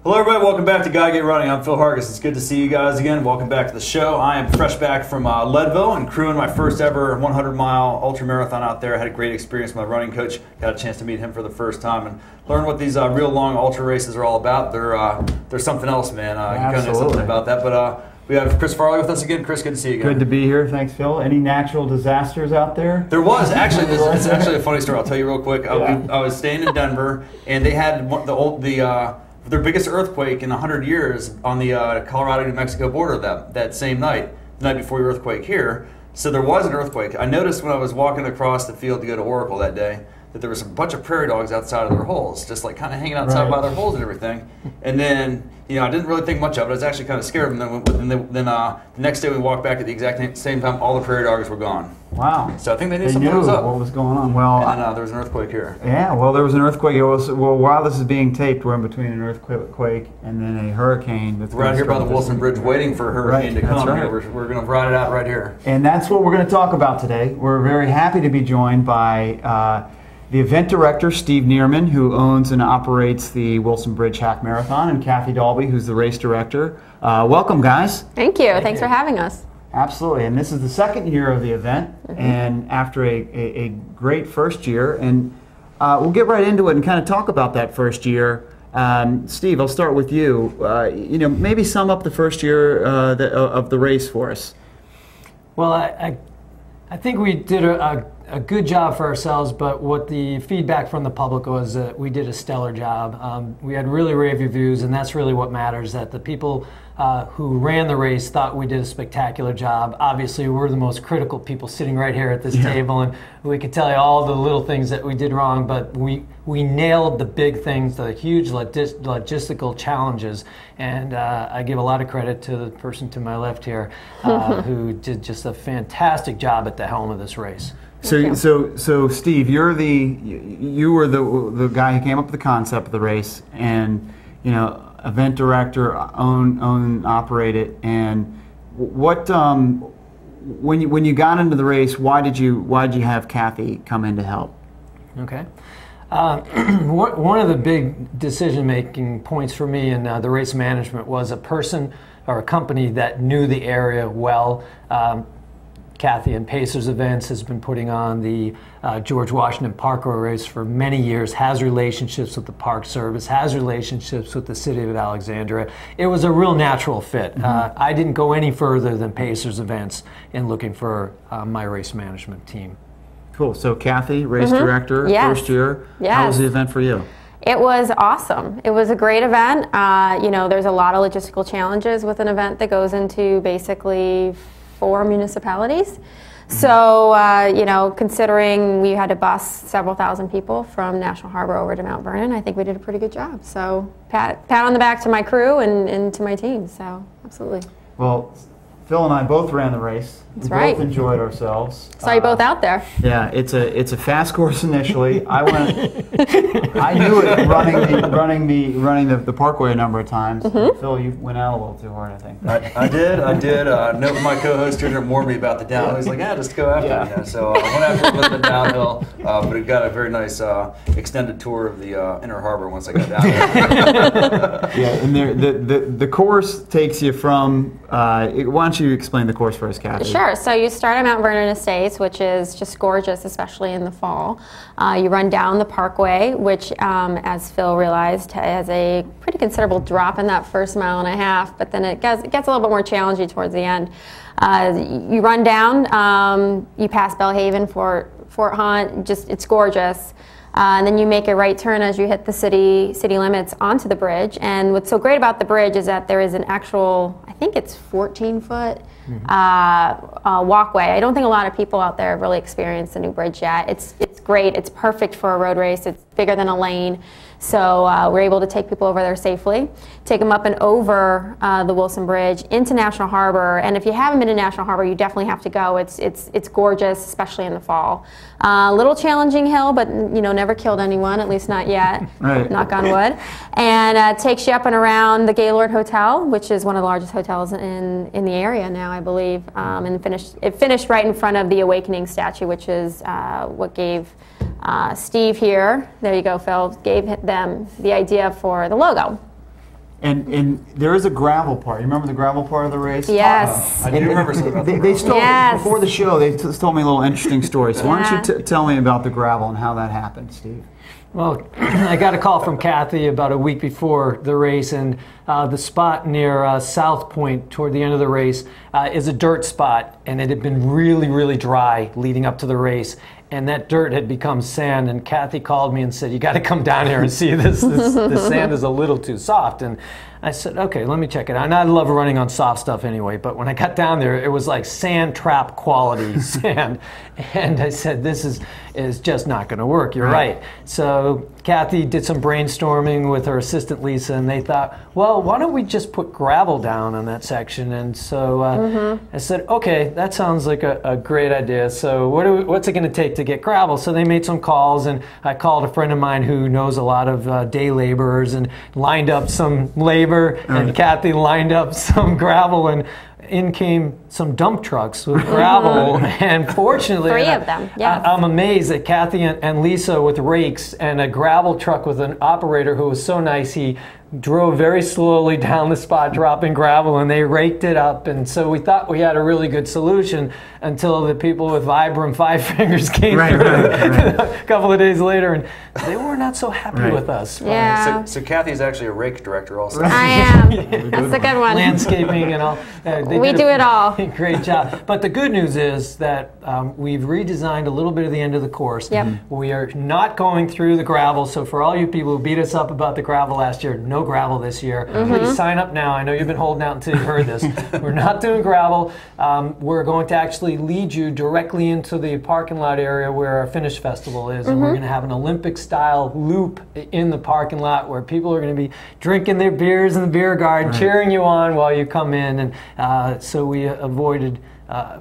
Hello everybody, welcome back to Gotta Get Running. I'm Phil Hargis. It's good to see you guys again. Welcome back to the show. I am fresh back from Leadville and crewing my first ever 100-mile ultra marathon out there. I had a great experience with my running coach. Got a chance to meet him for the first time and learn what these real long ultra races are all about. They're something else, man. You kind of know something about that. But we have Chris Farley with us again. Chris, good to see you again. Good to be here. Thanks, Phil. Any natural disasters out there? There was actually. It's actually a funny story. I'll tell you real quick. I was staying in Denver, and they had their biggest earthquake in 100 years on the Colorado-New Mexico border that same night, the night before the earthquake here. So there was an earthquake. I noticed when I was walking across the field to go to Oracle that day that there was a bunch of prairie dogs outside of their holes, just like kind of hanging outside by their holes and everything. And then, I didn't really think much of it. I was actually kind of scared of them. Then the next day we walked back at the exact same time, all the prairie dogs were gone. Wow. So I think they knew something was up. What was going on. Well, and there was an earthquake here. Yeah, well, there was an earthquake. While this is being taped, we're in between an earthquake and then a hurricane. We're out here by the Wilson Bridge waiting for a hurricane to come. Right. We're going to ride it out right here. And that's what we're going to talk about today. We're very happy to be joined by the event director, Steve Nearman, who owns and operates the Wilson Bridge Half Marathon, and Kathy Dalby, who's the race director. Welcome, guys. Thank you. Thanks for having us. Absolutely. And this is the second year of the event, and after a great first year. And we'll get right into it and kind of talk about that first year. Steve, I'll start with you. Maybe sum up the first year of the race for us. Well, I think we did a good job for ourselves, but what the feedback from the public was that we did a stellar job. We had really rave reviews, and that's really what matters, that the people who ran the race thought we did a spectacular job. Obviously, we're the most critical people sitting right here at this table, and we could tell you all the little things that we did wrong, but we nailed the big things, the huge logistical challenges, and I give a lot of credit to the person to my left here who did just a fantastic job at the helm of this race. So Steve, you were the guy who came up with the concept of the race, and event director, own operate it. And what when you got into the race, why did you have Kathy come in to help? Okay. One of the big decision-making points for me in the race management was a person or a company that knew the area well. Kathy and Pacers Events has been putting on the George Washington Parkway race for many years, has relationships with the Park Service, has relationships with the city of Alexandria. It was a real natural fit. I didn't go any further than Pacers Events in looking for my race management team. Cool. So Kathy, race director, first year. How was the event for you? It was awesome. It was a great event. There's a lot of logistical challenges with an event that goes into basically 4 municipalities. So, considering we had to bus several thousand people from National Harbor over to Mount Vernon, I think we did a pretty good job. So, pat on the back to my crew and to my team. So, absolutely. Well, Phil and I both ran the race. That's we right. both enjoyed ourselves. Saw you both out there. Yeah, it's a fast course initially. I knew it running the Parkway a number of times. Phil, you went out a little too hard, I think. I did. No, my co-host here didn't warn me about the downhill. He's like, just go after me. So I went after a little bit downhill, but it got a very nice extended tour of the Inner Harbor once I got down there. And the course takes you from. Why don't you explain the course for us, Kathy? Sure. So you start at Mount Vernon Estates, which is just gorgeous, especially in the fall. You run down the Parkway, which, as Phil realized, has a pretty considerable drop in that first mile and a half, but then it gets a little bit more challenging towards the end. You run down, you pass Bellhaven, Fort Hunt, it's gorgeous. And then you make a right turn as you hit the city limits onto the bridge. And what's so great about the bridge is that there is an actual, I think it's 14-foot walkway. I don't think a lot of people out there have really experienced the new bridge yet. It's great. It's perfect for a road race. It's bigger than a lane. So we're able to take people over there safely, take them up and over the Wilson Bridge into National Harbor. And if you haven't been to National Harbor, you definitely have to go. It's gorgeous, especially in the fall. A little challenging hill, but never killed anyone, at least not yet. Right. Knock on wood. And takes you up and around the Gaylord Hotel, which is one of the largest hotels in the area now, I believe. And it finished right in front of the Awakening statue, which is what gave Steve here, there you go, Phil, gave them the idea for the logo. And there is a gravel part. You remember the gravel part of the race? Yes. I do remember something about They still, Yes. before the show, they told me a little interesting story. So why Yeah. don't you tell me about the gravel and how that happened, Steve? Well, I got a call from Kathy about a week before the race, and the spot near South Point toward the end of the race is a dirt spot, and it had been really, really dry leading up to the race. And that dirt had become sand, and Kathy called me and said, "You got to come down here and see this. The sand is a little too soft." And I said, "Okay, let me check it out." And I love running on soft stuff anyway, but when I got down there, it was like sand trap quality sand. And I said, "This is just not going to work. You're right." So Kathy did some brainstorming with her assistant Lisa, and they thought, well, why don't we just put gravel down on that section? And so I said, okay, that sounds like a great idea. So what's it going to take to get gravel? So they made some calls, and I called a friend of mine who knows a lot of day laborers and lined up some labor, and Kathy lined up some gravel, and in came some dump trucks with gravel, and fortunately, Three of them, yes. I'm amazed that Kathy and Lisa with rakes and a gravel truck with an operator who was so nice. He drove very slowly down the spot, dropping gravel, and they raked it up. And so we thought we had a really good solution until the people with Vibram Five Fingers came through a couple of days later, and they were not so happy with us. Yeah. So Kathy's actually a rake director also. I am. That's a good one. Landscaping and all. We do it all. Great job. But the good news is that we've redesigned a little bit of the end of the course. Yep. We are not going through the gravel. So for all you people who beat us up about the gravel last year, no gravel this year. Please sign up now. I know you've been holding out until you heard this. We're not doing gravel. We're going to actually lead you directly into the parking lot area where our Finish Festival is. And we're going to have an Olympic-style loop in the parking lot where people are going to be drinking their beers in the beer garden, cheering you on while you come in. And so we avoided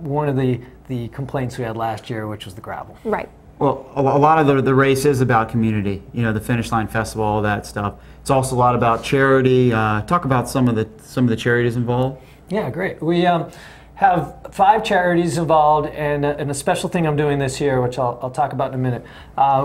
one of the complaints we had last year, which was the gravel. Right. Well, a lot of the race is about community. You know, the Finish Line Festival, all that stuff. It's also a lot about charity. Talk about some of the charities involved. Yeah, great. We have 5 charities involved, and a special thing I'm doing this year, which I'll talk about in a minute.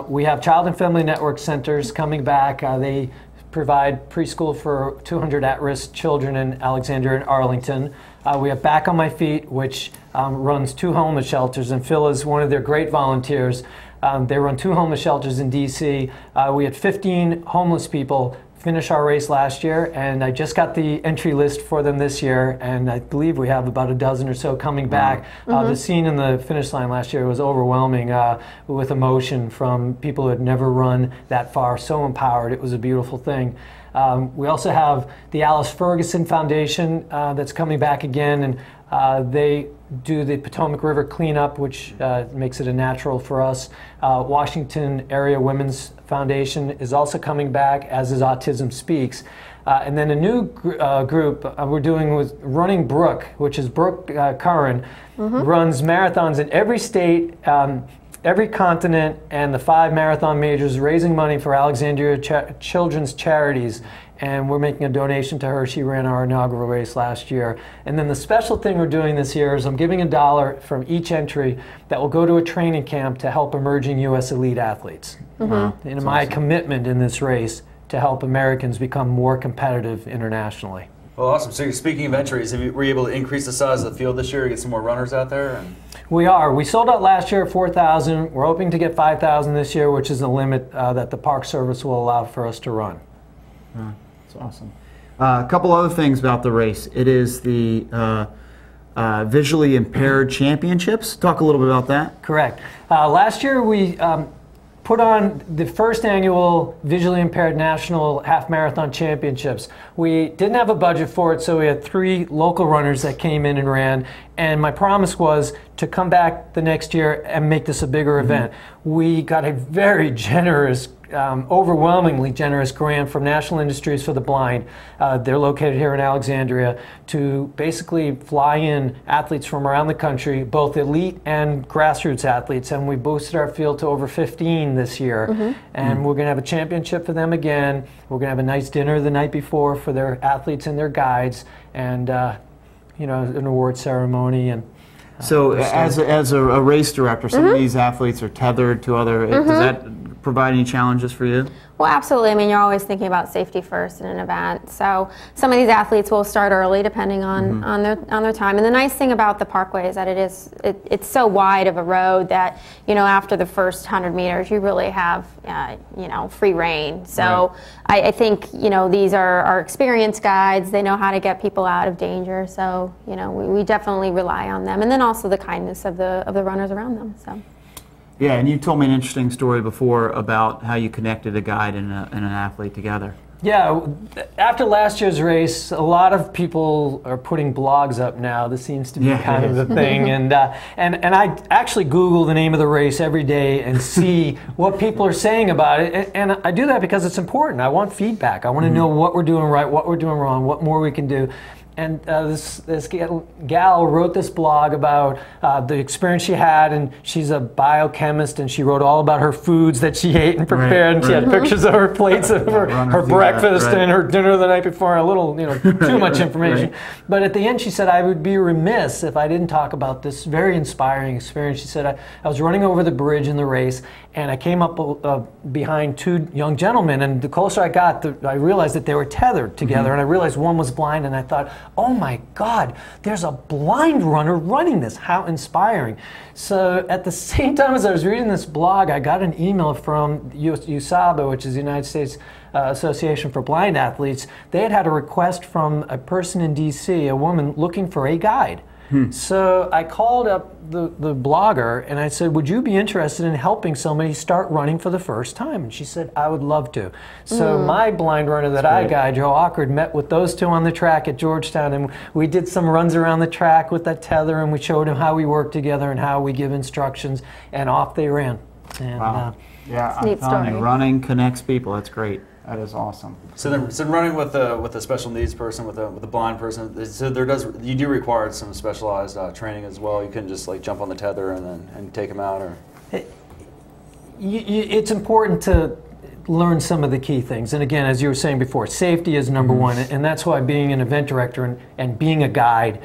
We have Child and Family Network Centers coming back. They provide preschool for 200 at-risk children in Alexandria and Arlington. We have Back on My Feet, which runs 2 homeless shelters, and Phil is one of their great volunteers. They run 2 homeless shelters in D.C. We had 15 homeless people finish our race last year, and I just got the entry list for them this year, and I believe we have about a dozen or so coming back. The scene in the finish line last year was overwhelming with emotion from people who had never run that far, so empowered. It was a beautiful thing. We also have the Alice Ferguson Foundation that's coming back again, and they do the Potomac River cleanup, which makes it a natural for us. Washington Area Women's Foundation is also coming back, as is Autism Speaks. And then a new group we're doing with Running Brook, which is Brooke Curran, runs marathons in every state, every continent, and the 5 marathon majors, raising money for Alexandria children's charities. And we're making a donation to her. She ran our inaugural race last year. And then the special thing we're doing this year is I'm giving $1 from each entry that will go to a training camp to help emerging U.S. elite athletes. And my commitment in this race to help Americans become more competitive internationally. Well, awesome. So speaking of entries, were you able to increase the size of the field this year to get some more runners out there? We are. We sold out last year at 4,000. We're hoping to get 5,000 this year, which is the limit that the Park Service will allow for us to run. That's awesome. A couple other things about the race. It is the visually impaired championships. Talk a little bit about that. Correct. Last year we put on the first annual visually impaired national half marathon championships. We didn't have a budget for it, so we had 3 local runners that came in and ran. And my promise was to come back the next year and make this a bigger event. We got a very generous, overwhelmingly generous grant from National Industries for the Blind. They're located here in Alexandria, to basically fly in athletes from around the country, both elite and grassroots athletes, and we boosted our field to over 15 this year. And we're going to have a championship for them again. We're going to have a nice dinner the night before for their athletes and their guides, and you know, an award ceremony. And so as a race director, some of these athletes are tethered to other, does that provide any challenges for you? Well, absolutely. I mean, you're always thinking about safety first in an event. So some of these athletes will start early, depending on their time. And the nice thing about the Parkway is that it's so wide of a road that, you know, after the first 100 meters, you really have you know, free reign. So I think, you know, these are our experienced guides. They know how to get people out of danger. So, you know, we definitely rely on them, and then also the kindness of the runners around them. So. Yeah, and you told me an interesting story before about how you connected a guide and an athlete together. Yeah, after last year's race, a lot of people are putting blogs up now. This seems to be kind of the thing. And I actually Google the name of the race every day and see what people are saying about it. And I do that because it's important. I want feedback. I want to know what we're doing right, what we're doing wrong, what more we can do. And this gal wrote this blog about the experience she had, and she's a biochemist, and she wrote all about her foods that she ate and prepared, and she had pictures of her plates of her breakfast and her dinner the night before, a little, you know, too much information. But at the end she said, I would be remiss if I didn't talk about this very inspiring experience. She said, I was running over the bridge in the race, and I came up behind two young gentlemen, and the closer I got, I realized that they were tethered together, and I realized one was blind, and I thought, oh my God, there's a blind runner running this. How inspiring. So at the same time as I was reading this blog, I got an email from USABA, which is the United States Association for Blind Athletes. They had a request from a person in DC, a woman looking for a guide. So I called up the blogger and I said, would you be interested in helping somebody start running for the first time? And she said, I would love to. So my blind runner that I guide, Joe Awkward, met with those two on the track at Georgetown, and we did some runs around the track with that tether, and we showed him how we work together and how we give instructions, and off they ran. And, wow. Yeah, I'm telling you, running connects people. That's great. That is awesome. So running with a special needs person, with a blind person, so you do require some specialized training as well. You couldn't just like jump on the tether and take them out, or. It's important to learn some of the key things. And again, as you were saying before, safety is number one, and that's why being an event director and being a guide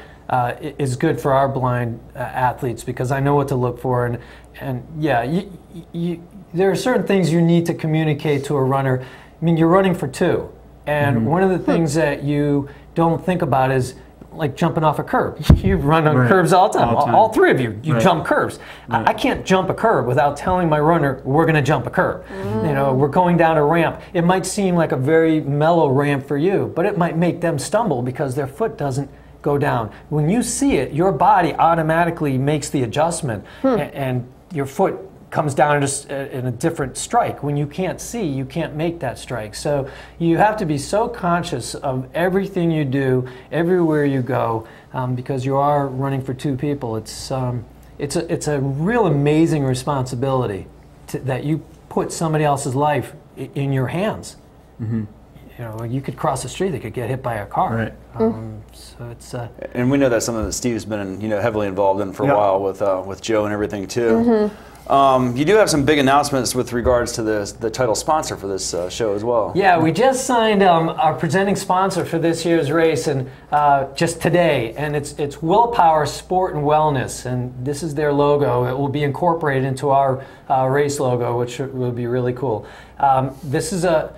is good for our blind athletes, because I know what to look for. And yeah, there are certain things you need to communicate to a runner. I mean, you're running for two, and one of the things that you don't think about is like jumping off a curb. You run on curves all the time. All three of you jump curves. I can't jump a curb without telling my runner, we're going to jump a curb. You know, we're going down a ramp. It might seem like a very mellow ramp for you, but it might make them stumble because their foot doesn't go down. When you see it, your body automatically makes the adjustment, and your foot comes down just in a different strike. When you can't see, you can't make that strike. So you have to be so conscious of everything you do, everywhere you go, because you are running for two people. It's a real amazing responsibility that you put somebody else's life in your hands. You know, you could cross the street, they could get hit by a car. So it's and we know that's something that Steve's been heavily involved in for a while with Joe and everything too. You do have some big announcements with regards to the title sponsor for this show as well. Yeah, we just signed our presenting sponsor for this year's race, and just today, and it's Willpower Sport and Wellness, and this is their logo. It will be incorporated into our race logo, which will be really cool. This is a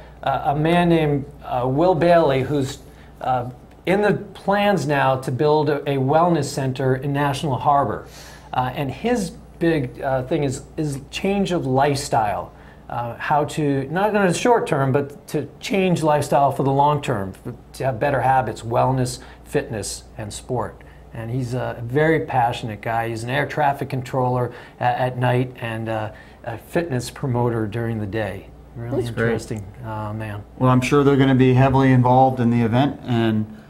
man named Will Bailey, who's in the plans now to build a wellness center in National Harbor, and his big thing is change of lifestyle, how to, not in the short term, but to change lifestyle for the long term, to have better habits, wellness, fitness, and sport. And he's a very passionate guy. He's an air traffic controller at night and a fitness promoter during the day. Really interesting man. Well, I'm sure they're going to be heavily involved in the event. And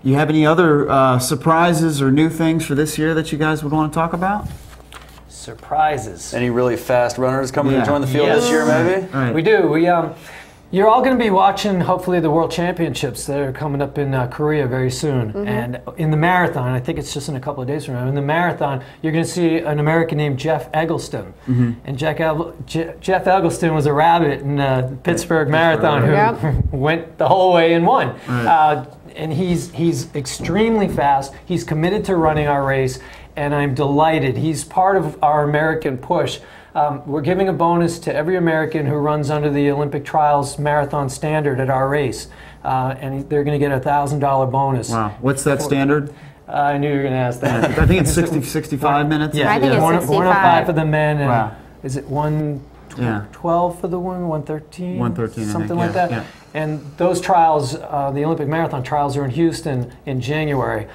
you have any other surprises or new things for this year that you guys would want to talk about? Surprises. Any really fast runners coming to join the field this year, maybe? We do. You're all going to be watching, hopefully, the World Championships that are coming up in Korea very soon. And in the marathon, I think it's just in a couple of days from now, in the marathon, you're going to see an American named Jeff Eggleston. And Jeff Eggleston was a rabbit in the Pittsburgh Marathon who went the whole way and won. And he's extremely fast. He's committed to running our race. and I'm delighted. He's part of our American push. We're giving a bonus to every American who runs under the Olympic Trials marathon standard at our race, and they're going to get a $1,000 bonus. Wow. What's that standard? I knew you were going to ask that. I think it's 65 minutes. Yeah, I think it's 65. 105 for the men, and Wow. is it 112 for the women, 113? 113, something I like think, that. yeah. And those trials, the Olympic marathon trials, are in Houston in January.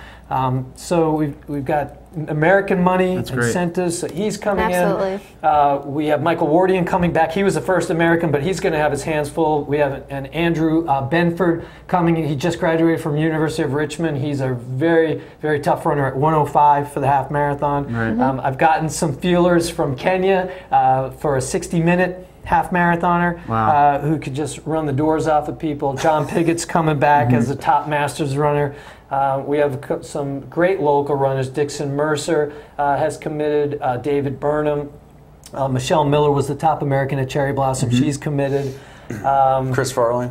So we've got American money, That's great. incentives. So he's coming Absolutely. in. We have Michael Wardian coming back. He was the first American, but he's going to have his hands full. We have an Andrew Benford coming in. He just graduated from University of Richmond. He's a very, very tough runner at 105 for the half marathon. Right. I've gotten some feelers from Kenya for a 60-minute half marathoner. Wow. Who could just run the doors off of people. John Piggott's coming back as the top masters runner. We have some great local runners. Dixon Mercer has committed. David Burnham. Michelle Miller was the top American at Cherry Blossom. She's committed. Chris Farley.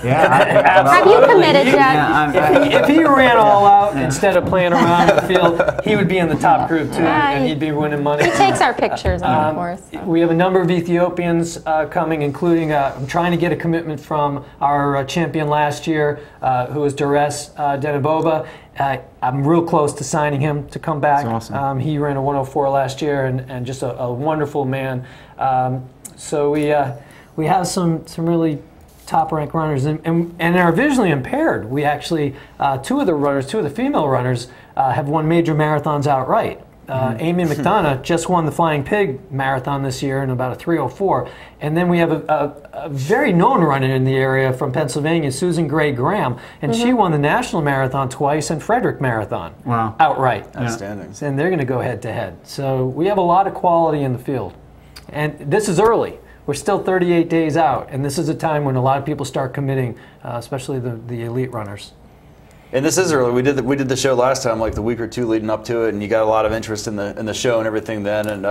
Yeah. Have you committed yet? Yeah, If he ran all out instead of playing around in the field, he would be in the top group too, and he'd be winning money. He takes our pictures, of course. We have a number of Ethiopians coming, including I'm trying to get a commitment from our champion last year, who was Dores Deniboba. I'm real close to signing him to come back. That's awesome. He ran a 104 last year, and just a wonderful man. So we have some really top-ranked runners, and are visually impaired. We actually, two of the female runners have won major marathons outright. Amy McDonough just won the Flying Pig Marathon this year in about a 3:04. And then we have a very known runner in the area from Pennsylvania, Susan Gray Graham, and she won the National Marathon twice and Frederick Marathon outright. Outstanding. And they're going to go head-to-head. So we have a lot of quality in the field. And this is early. We're still 38 days out, and this is a time when a lot of people start committing, especially the elite runners. And this is early. We did the show last time, like the week or two leading up to it, and you got a lot of interest in the show and everything then, and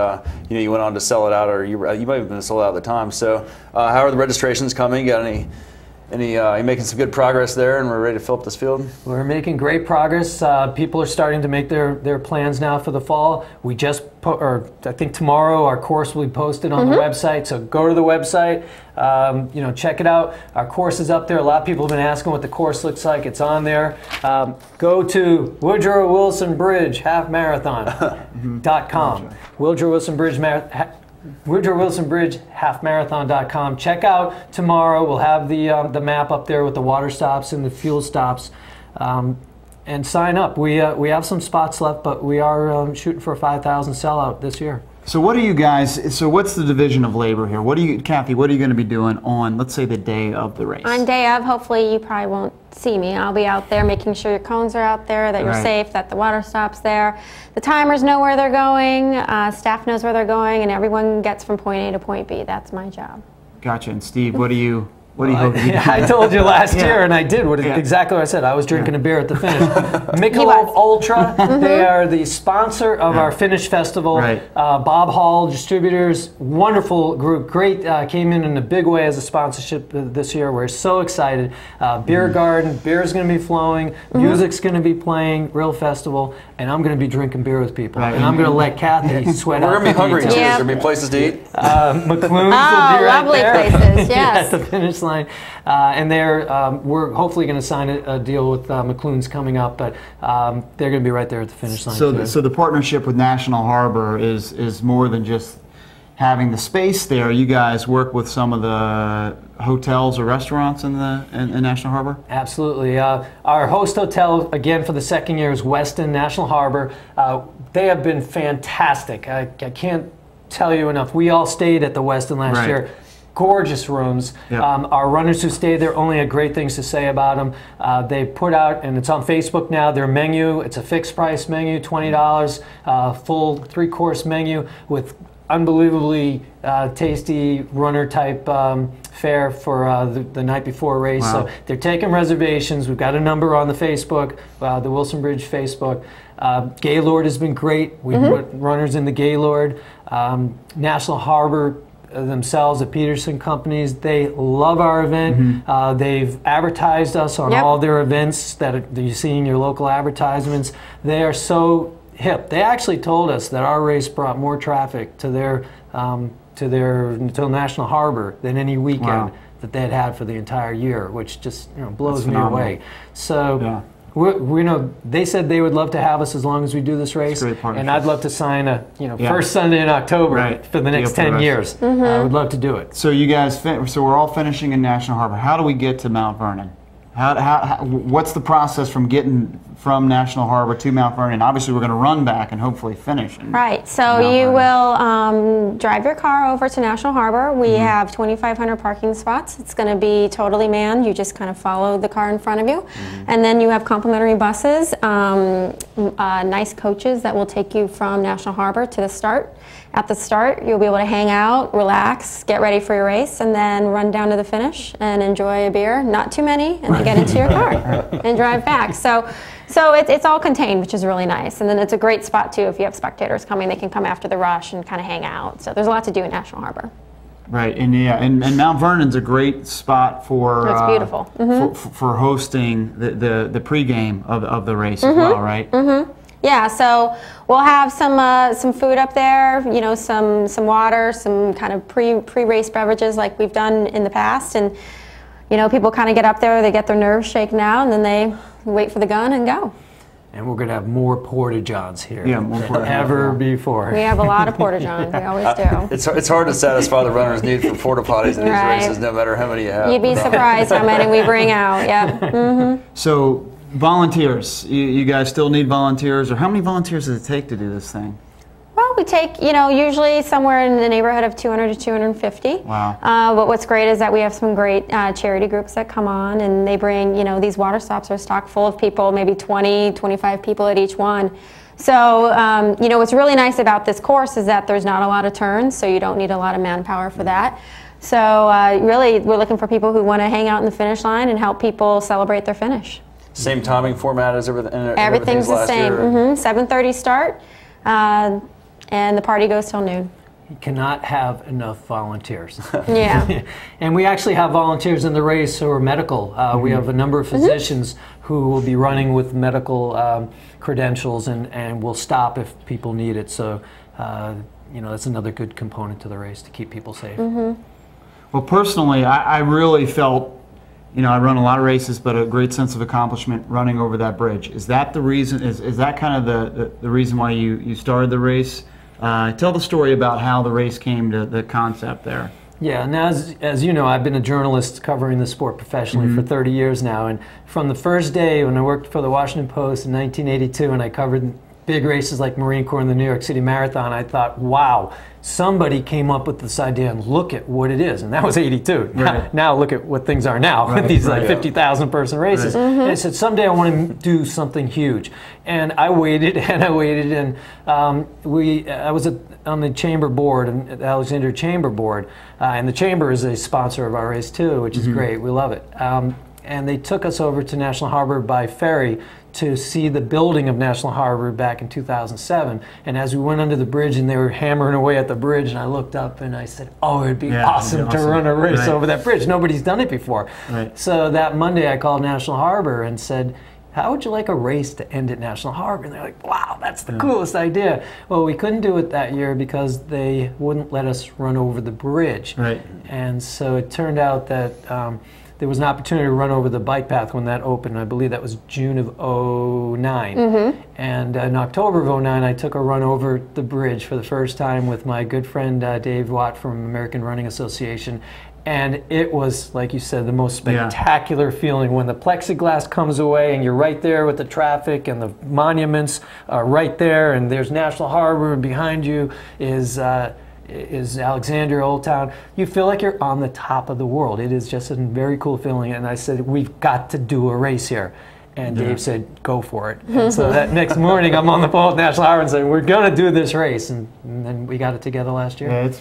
you went on to sell it out, or you might have been sold out at the time. So how are the registrations coming? Got any? Are you making some good progress there, and we're ready to fill up this field? We're making great progress. People are starting to make their plans now for the fall. We just I think tomorrow our course will be posted on the website. So go to the website, check it out. Our course is up there. A lot of people have been asking what the course looks like. It's on there. Go to Woodrow Wilson Bridge Half Marathon.com. Woodrow Wilson Bridge WoodrowWilsonBridgeHalfMarathon.com. Check out tomorrow. We'll have the map up there with the water stops and the fuel stops, and sign up. We have some spots left, but we are shooting for a 5,000 sellout this year. So what are you guys? So what's the division of labor here? Kathy? What are you going to be doing on, let's say, the day of the race? On day of, hopefully you probably won't see me. I'll be out there making sure your cones are out there, that you're safe, that the water stop's there. The timers know where they're going, staff knows where they're going, and everyone gets from point A to point B. That's my job. Gotcha. And Steve, what do you hope to do? I told you last year, and I did exactly what I said. I was drinking a beer at the finish. Michelob Ultra, they are the sponsor of our Finish Festival. Bob Hall Distributors, wonderful group, great, came in a big way as a sponsorship this year. We're so excited. Beer garden, beer's going to be flowing, music's going to be playing, real festival, and I'm going to be drinking beer with people. And I'm going to let Kathy sweat out. We're going to be hungry too. Yeah. There's going to be places to eat. McClune's will be right lovely there. places, yes. At the finish line. And we're hopefully going to sign a deal with McClune's coming up, but they're going to be right there at the finish line. So the partnership with National Harbor is more than just having the space there. You guys work with some of the hotels or restaurants in National Harbor? Absolutely. Our host hotel, again, for the second year is Westin National Harbor. They have been fantastic. I can't tell you enough. We all stayed at the Westin last year. Gorgeous rooms. Our runners who stayed there only had great things to say about them. They put out, and it's on Facebook now, their menu. It's a fixed price menu, $20, full 3-course menu with unbelievably tasty runner type fare for the night before a race. So they're taking reservations. We've got a number on the Facebook, the Wilson Bridge Facebook. Gaylord has been great. We put runners in the Gaylord. National Harbor themselves, the Peterson companies, they love our event. They've advertised us on all their events that you see in your local advertisements. They are so hip. They actually told us that our race brought more traffic to their National Harbor than any weekend that they had for the entire year, which just blows me away. So we know they said they would love to have us as long as we do this race, and I'd love to sign a first Sunday in October for the next 10 years. I would love to do it. So you guys, so we're all finishing in National Harbor. How do we get to Mount Vernon? What's the process from getting from National Harbor to Mount Vernon? Obviously, we're going to run back and hopefully finish. Right. So you will drive your car over to National Harbor. We have 2,500 parking spots. It's going to be totally manned. You just kind of follow the car in front of you. And then you have complimentary buses, nice coaches that will take you from National Harbor to the start. At the start, you'll be able to hang out, relax, get ready for your race, and then run down to the finish and enjoy a beer, not too many, and then get into your car and drive back. So it's all contained, which is really nice. And then it's a great spot, too, if you have spectators coming. They can come after the rush and kind of hang out. So there's a lot to do at National Harbor. Right, and Mount Vernon's a great spot for it's beautiful. For hosting the pregame of the race as well, right? Yeah, so we'll have some food up there, some water, some kind of pre-race beverages like we've done in the past, and people kind of get up there, they get their nerves shaken out, and then they wait for the gun and go. And we're going to have more porta-johns here more than ever before. We have a lot of porta-johns. We always do. It's hard to satisfy the runner's need for porta potties in these races, no matter how many you have. You'd be surprised how many we bring out. Yeah. So volunteers, you guys still need volunteers, or how many volunteers does it take to do this thing? Well, we take, usually somewhere in the neighborhood of 200 to 250. Wow. But what's great is that we have some great charity groups that come on, and they bring, these water stops are stocked full of people, maybe 20, 25 people at each one. So, what's really nice about this course is that there's not a lot of turns, so you don't need a lot of manpower for that. So, really, we're looking for people who want to hang out in the finish line and help people celebrate their finish. Same timing format as everything. Everything's the same. 7:30 start. And the party goes till noon. You cannot have enough volunteers. Yeah. And we actually have volunteers in the race who are medical. We have a number of physicians who will be running with medical credentials and will stop if people need it. So, that's another good component to the race to keep people safe. Well, personally, I really felt, I run a lot of races, but a great sense of accomplishment running over that bridge. Is that the reason? Is that kind of the reason why you started the race? Tell the story about how the race came to the concept there. Yeah, and as you know, I've been a journalist covering the sport professionally for 30 years now, and from the first day when I worked for the Washington Post in 1982 and I covered big races like Marine Corps and the New York City Marathon, I thought, wow, somebody came up with this idea and look at what it is. And that was 82. Right. Now look at what things are now with these like 50,000 person races. And I said, someday I want to do something huge. And I waited and I waited, and I was on the chamber board, and the Alexandria Chamber Board, and the chamber is a sponsor of our race too, which is great. We love it. And they took us over to National Harbor by ferry to see the building of National Harbor back in 2007. And as we went under the bridge and they were hammering away at the bridge, and I looked up and I said, oh, it'd be awesome to run a race over that bridge. Nobody's done it before. So that Monday I called National Harbor and said, how would you like a race to end at National Harbor? And they're like, wow, that's the coolest idea. Well, we couldn't do it that year because they wouldn't let us run over the bridge. And so it turned out that there was an opportunity to run over the bike path when that opened. I believe that was June of '09. And in October of '09, I took a run over the bridge for the first time with my good friend Dave Watt from American Running Association. And it was, like you said, the most spectacular feeling when the plexiglass comes away and you're right there with the traffic and the monuments are right there, and there's National Harbor, and behind you is Alexandria Old Town. You feel like you're on the top of the world. It is just a very cool feeling. And I said, we've got to do a race here. And Dave said, go for it. And so that next morning, I'm on the phone with National Harbor and saying, we're going to do this race. And then we got it together last year. Yeah, it's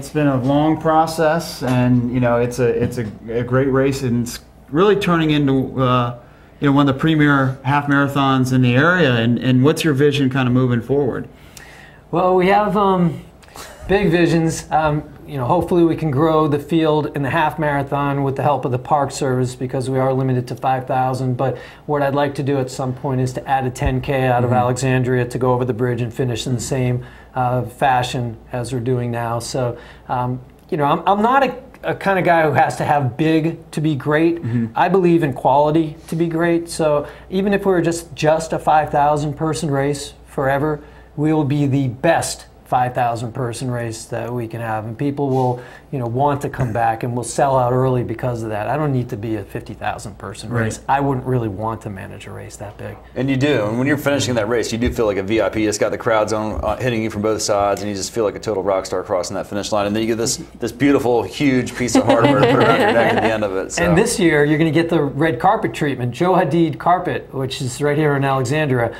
been a long process, and it's a great race, and it's really turning into one of the premier half marathons in the area. And what's your vision kind of moving forward? Well, we have big visions. hopefully we can grow the field in the half marathon with the help of the Park Service, because we are limited to 5,000. But what I'd like to do at some point is to add a 10K out of Alexandria to go over the bridge and finish in the same fashion as we're doing now. So, I'm not a kind of guy who has to have big to be great. I believe in quality to be great. So even if we were just a 5,000 person race forever, we will be the best 5,000 person race that we can have, and people will want to come back and will sell out early because of that. I don't need to be a 50,000 person race. I wouldn't really want to manage a race that big. And you do, and when you're finishing that race, you do feel like a VIP. It's got the crowds on hitting you from both sides, and you just feel like a total rock star crossing that finish line. And then you get this beautiful, huge piece of hardware to put around your neck at the end of it. So. And this year, you're going to get the red carpet treatment. Joe Hadid Carpet, which is right here in Alexandria,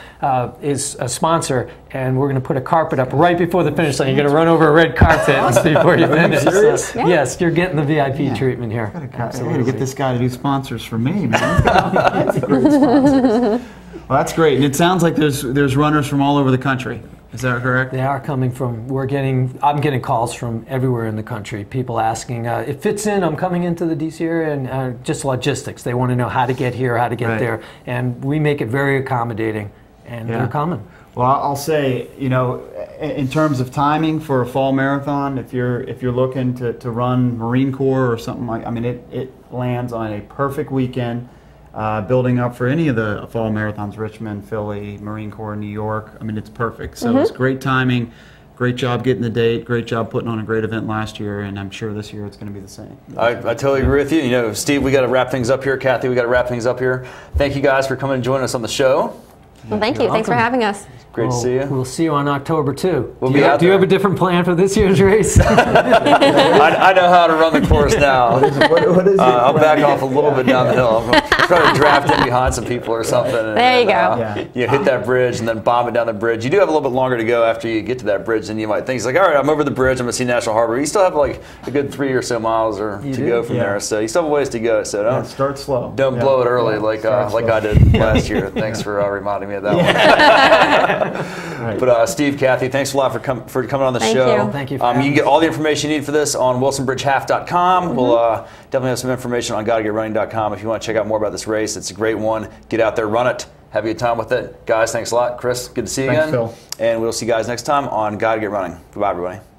is a sponsor, and we're going to put a carpet up right before the finish line. You're going to run over a red carpet before you finish. So, yes, you're getting the VIP treatment here. I got to get this guy to do sponsors for me, man. That's a great sponsor. Well, that's great. And it sounds like there's runners from all over the country. Is that correct? They are coming from. I'm getting calls from everywhere in the country. People asking, it fits in. I'm coming into the DC area, and just logistics. They want to know how to get here, how to get there, and we make it very accommodating. And they're coming. Well, I'll say, in terms of timing for a fall marathon, if you're looking to run Marine Corps or something it lands on a perfect weekend, building up for any of the fall marathons, Richmond, Philly, Marine Corps, New York. It's perfect. So it's great timing. Great job getting the date. Great job putting on a great event last year, and I'm sure this year it's going to be the same. I totally agree with you. Steve, we got to wrap things up here. Kathy, we got to wrap things up here. Thank you guys for coming and joining us on the show. Well, thank you. Thanks for having us. Great to see you. We'll see you on October 2. We'll be out there. Do you have a different plan for this year's race? I know how to run the course now. What is I'll back off a little bit down the hill. I'm trying to draft in behind some people or something. There you go. Hit that bridge and then bomb it down the bridge. You do have a little bit longer to go after you get to that bridge than you might think. It's like, all right, I'm over the bridge. I'm going to see National Harbor. You still have like a good 3 or so miles to go from there. So you still have a ways to go. So don't start slow. Don't blow it early like I did last year. Thanks for reminding me of that one. But Steve, Kathy, thanks a lot for coming on the show. Thank you. You can get all the information you need for this on wilsonbridgehalf.com. We'll definitely have some information on gottagetrunning.com if you want to check out more about this race. It's a great one. Get out there, run it, have a good time with it. Guys, thanks a lot. Chris, good to see you again. Phil. And we'll see you guys next time on Gotta Get Running. Goodbye, everybody.